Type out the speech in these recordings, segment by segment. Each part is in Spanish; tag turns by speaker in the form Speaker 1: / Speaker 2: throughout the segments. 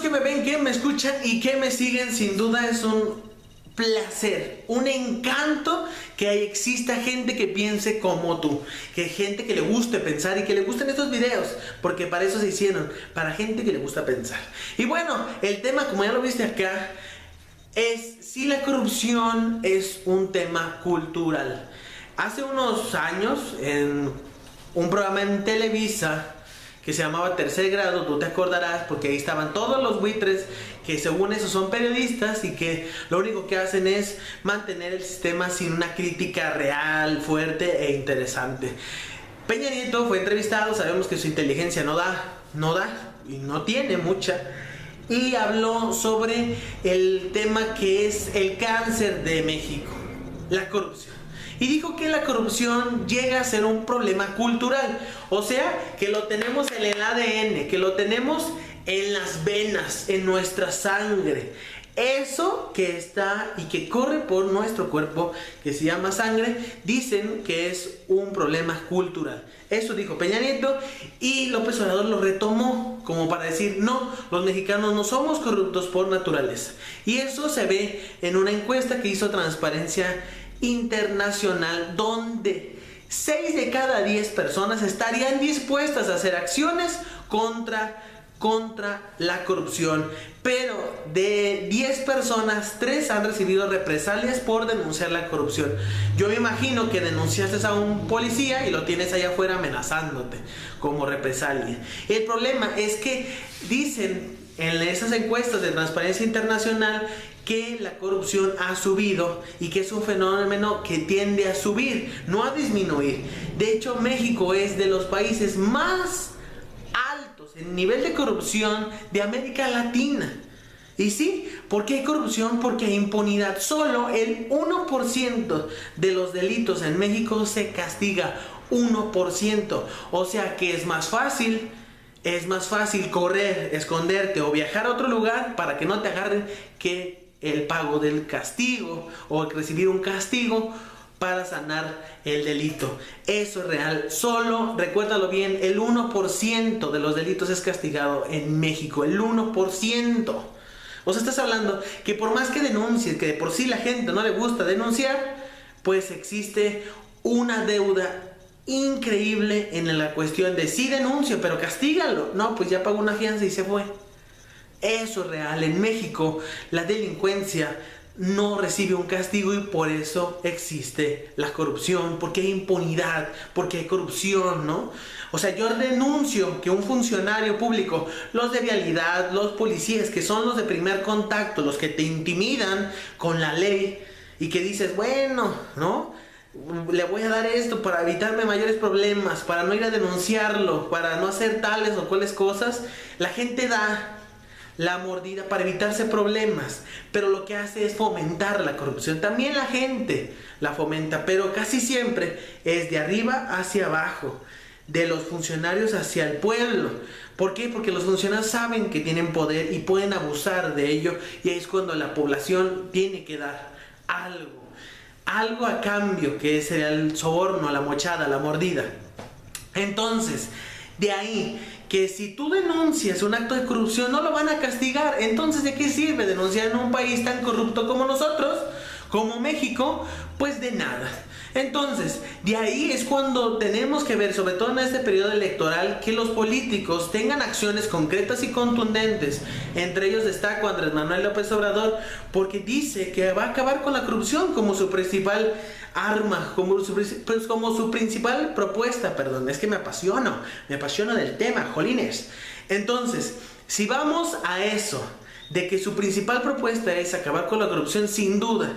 Speaker 1: que me ven, que me escuchan y que me siguen, sin duda es un placer, un encanto que exista gente que piense como tú, que gente que le guste pensar y que le gusten estos videos, porque para eso se hicieron, para gente que le gusta pensar. Y bueno, el tema, como ya lo viste acá, es si la corrupción es un tema cultural. Hace unos años, en un programa en Televisa que se llamaba Tercer Grado, tú te acordarás, porque ahí estaban todos los buitres que según eso son periodistas y que lo único que hacen es mantener el sistema sin una crítica real, fuerte e interesante. Peña Nieto fue entrevistado, sabemos que su inteligencia no da y no tiene mucha, y habló sobre el tema que es el cáncer de México, la corrupción. Y dijo que la corrupción llega a ser un problema cultural, o sea, que lo tenemos en el ADN, que lo tenemos en las venas, en nuestra sangre. Eso que está y que corre por nuestro cuerpo, que se llama sangre, dicen que es un problema cultural. Eso dijo Peña Nieto y López Obrador lo retomó como para decir, no, los mexicanos no somos corruptos por naturaleza. Y eso se ve en una encuesta que hizo Transparencia Internacional, donde 6 de cada 10 personas estarían dispuestas a hacer acciones contra la corrupción, pero de 10 personas, 3 han recibido represalias por denunciar la corrupción. Yo me imagino que denunciaste a un policía y lo tienes allá afuera amenazándote como represalia. El problema es que dicen en esas encuestas de Transparencia Internacional que la corrupción ha subido y que es un fenómeno que tiende a subir, no a disminuir. De hecho, México es de los países más altos en nivel de corrupción de América Latina. Y sí, ¿por qué hay corrupción? Porque hay impunidad. Solo el 1% de los delitos en México se castiga. 1%. O sea que es más fácil correr, esconderte o viajar a otro lugar para que no te agarren que el pago del castigo o recibir un castigo para sanar el delito. Eso es real. Solo, recuérdalo bien, el 1% de los delitos es castigado en México. El 1%. O sea, estás hablando que por más que denuncies, que de por sí la gente no le gusta denunciar, pues existe una deuda increíble en la cuestión de sí denuncio, pero castígalo. No, pues ya pagó una fianza y se fue. Eso es real. En México la delincuencia no recibe un castigo y por eso existe la corrupción, porque hay impunidad, porque hay corrupción, ¿no? O sea, yo denuncio que un funcionario público, los de vialidad, los policías, que son los de primer contacto, los que te intimidan con la ley y que dices, bueno, ¿no? Le voy a dar esto para evitarme mayores problemas, para no ir a denunciarlo, para no hacer tales o cuales cosas. La gente da la mordida para evitarse problemas, pero lo que hace es fomentar la corrupción. También la gente la fomenta, pero casi siempre es de arriba hacia abajo, de los funcionarios hacia el pueblo. ¿Por qué? Porque los funcionarios saben que tienen poder y pueden abusar de ello, y ahí es cuando la población tiene que dar algo a cambio, que sería el soborno, la mochada, la mordida. Entonces, de ahí que si tú denuncias un acto de corrupción no lo van a castigar. Entonces, ¿de qué sirve denunciar en un país tan corrupto como nosotros, como México? Pues de nada. Entonces, de ahí es cuando tenemos que ver, sobre todo en este periodo electoral, que los políticos tengan acciones concretas y contundentes. Entre ellos destaco a Andrés Manuel López Obrador, porque dice que va a acabar con la corrupción como su principal arma, como su principal propuesta, es que me apasiona del tema, jolines. Entonces, si vamos a eso, de que su principal propuesta es acabar con la corrupción, sin duda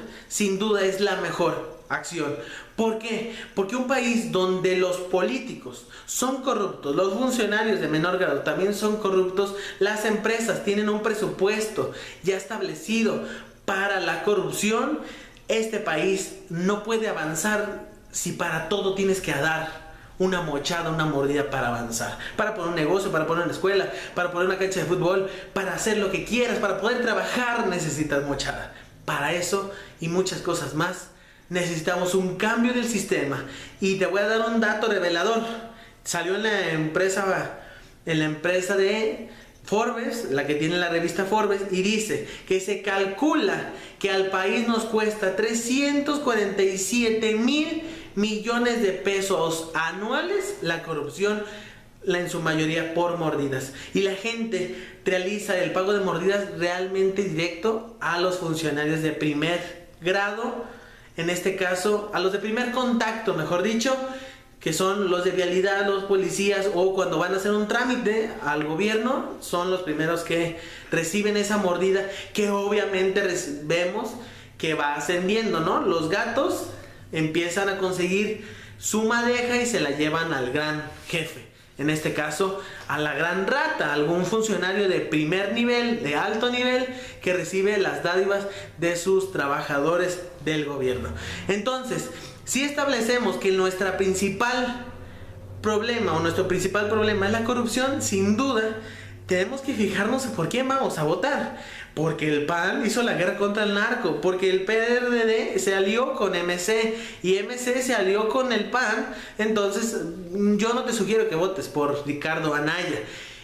Speaker 1: es la mejor acción. ¿Por qué? Porque un país donde los políticos son corruptos, los funcionarios de menor grado también son corruptos, las empresas tienen un presupuesto ya establecido para la corrupción, este país no puede avanzar si para todo tienes que dar una mochada, una mordida para avanzar, para poner un negocio, para poner una escuela, para poner una cancha de fútbol, para hacer lo que quieras, para poder trabajar necesitas mochada. Para eso y muchas cosas más necesitamos un cambio del sistema. Y te voy a dar un dato revelador. Salió en la empresa de Forbes, la que tiene la revista Forbes, y dice que se calcula que al país nos cuesta 347 mil millones de pesos anuales la corrupción, en su mayoría por mordidas. Y la gente realiza el pago de mordidas realmente directo a los funcionarios de primer grado, en este caso a los de primer contacto, mejor dicho, que son los de vialidad, los policías, o cuando van a hacer un trámite al gobierno, son los primeros que reciben esa mordida, que obviamente vemos que va ascendiendo, ¿no? Los gatos empiezan a conseguir su madeja y se la llevan al gran jefe. En este caso, a la gran rata, algún funcionario de primer nivel, de alto nivel, que recibe las dádivas de sus trabajadores del gobierno. Entonces, si establecemos que nuestro principal problema es la corrupción, sin duda tenemos que fijarnos en por quién vamos a votar. Porque el PAN hizo la guerra contra el narco, porque el PRD se alió con MC y MC se alió con el PAN. Entonces yo no te sugiero que votes por Ricardo Anaya.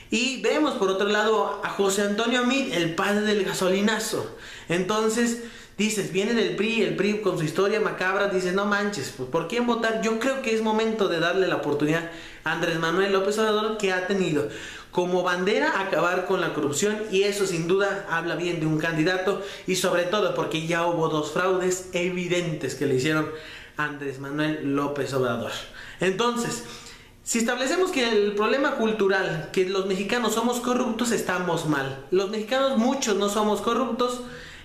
Speaker 1: Y vemos por otro lado a José Antonio Meade, el padre del gasolinazo. Entonces dices, viene del PRI, el PRI con su historia macabra, dices, no manches, ¿por quién votar? Yo creo que es momento de darle la oportunidad a Andrés Manuel López Obrador, que ha tenido como bandera acabar con la corrupción, y eso sin duda habla bien de un candidato, y sobre todo porque ya hubo 2 fraudes evidentes que le hicieron a Andrés Manuel López Obrador. Entonces, si establecemos que el problema cultural, que los mexicanos somos corruptos, estamos mal. Los mexicanos muchos no somos corruptos,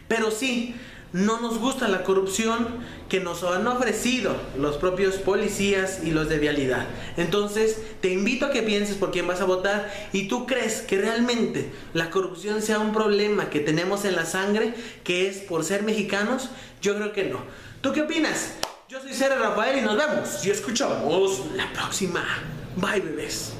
Speaker 1: pero sí, no nos gusta la corrupción que nos han ofrecido los propios policías y los de vialidad. Entonces te invito a que pienses por quién vas a votar, y tú crees que realmente la corrupción sea un problema que tenemos en la sangre, que es por ser mexicanos. Yo creo que no. ¿Tú qué opinas? Yo soy Cere Rafael y nos vemos y escuchamos la próxima. Bye, bebés.